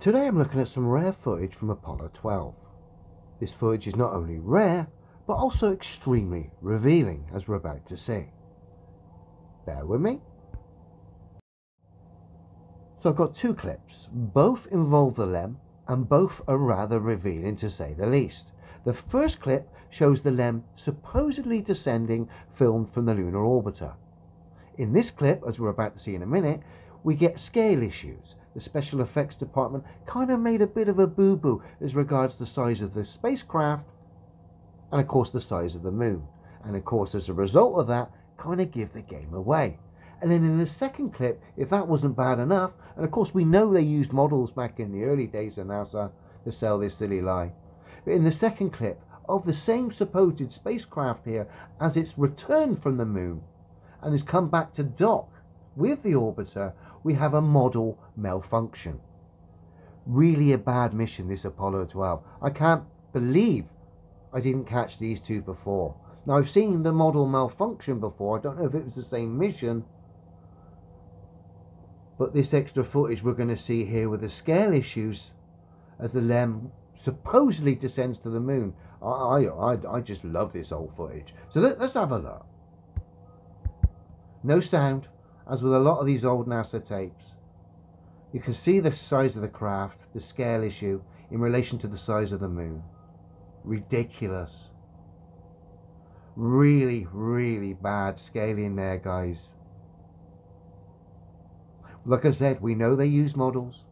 Today I'm looking at some rare footage from Apollo 12. This footage is not only rare, but also extremely revealing, as we're about to see. Bear with me. So I've got two clips. Both involve the LEM, and both are rather revealing to say the least. The first clip shows the LEM supposedly descending, filmed from the lunar orbiter. In this clip, as we're about to see in a minute, we get scale issues. The special effects department kind of made a bit of a boo-boo as regards the size of the spacecraft and of course the size of the moon. And of course as a result of that, kind of give the game away. And then in the second clip, if that wasn't bad enough, and of course we know they used models back in the early days of NASA to sell this silly lie, but in the second clip of the same supposed spacecraft here as it's returned from the moon and has come back to dock with the orbiter, we have a model malfunction. Really a bad mission, this Apollo 12. I can't believe I didn't catch these two before. Now I've seen the model malfunction before. I don't know if it was the same mission, but this extra footage we're going to see here with the scale issues as the LEM supposedly descends to the moon. I just love this old footage. So let's have a look. No sound, as with a lot of these old NASA tapes. You can see the size of the craft, the scale issue in relation to the size of the moon. Ridiculous. Really, really bad scaling there, guys. Like I said, we know they use models.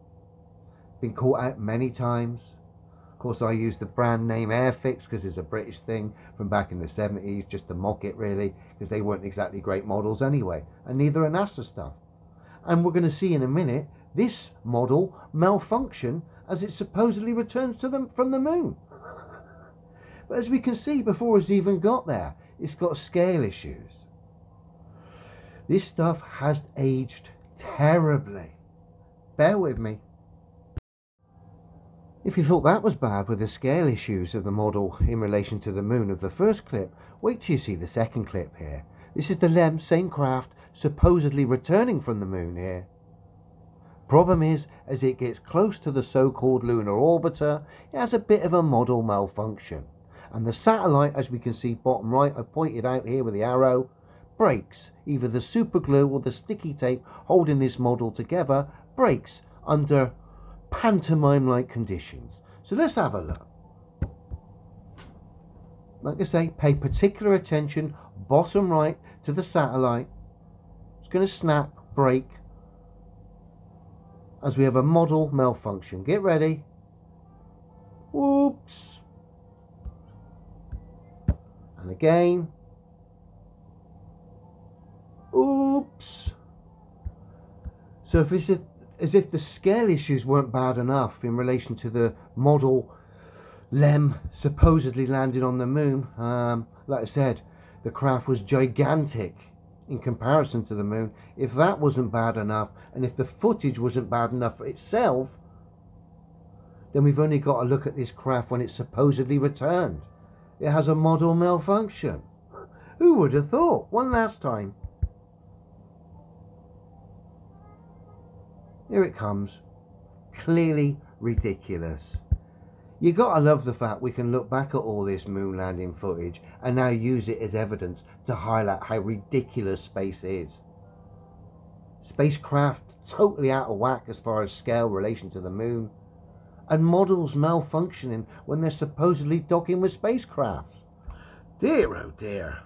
Been caught out many times. Of course, I use the brand name Airfix because it's a British thing from back in the 70s, just to mock it really, because they weren't exactly great models anyway, and neither are NASA stuff. And we're going to see in a minute this model malfunction as it supposedly returns to them from the moon. But as we can see, before it's even got there, it's got scale issues. This stuff has aged terribly. Bear with me. If you thought that was bad with the scale issues of the model in relation to the moon of the first clip, wait till you see the second clip here. This is the LEM, same craft, supposedly returning from the moon here. Problem is, as it gets close to the so-called lunar orbiter, it has a bit of a model malfunction. And the satellite, as we can see bottom right, I pointed out here with the arrow, breaks. Either the super glue or the sticky tape holding this model together breaks under pantomime-like conditions. So let's have a look. Like I say, pay particular attention, bottom right, to the satellite. It's going to snap, break, as we have a model malfunction. Get ready. Whoops. And again. Oops. So if it's as if the scale issues weren't bad enough in relation to the model LEM supposedly landed on the moon. Like I said, the craft was gigantic in comparison to the moon. If that wasn't bad enough, and if the footage wasn't bad enough for itself, then we've only got to look at this craft when it's supposedly returned. It has a model malfunction. Who would have thought? One last time. Here it comes. Clearly ridiculous. You gotta love the fact we can look back at all this moon landing footage and now use it as evidence to highlight how ridiculous space is. Spacecraft totally out of whack as far as scale relation to the moon, and models malfunctioning when they're supposedly docking with spacecrafts. Dear oh dear.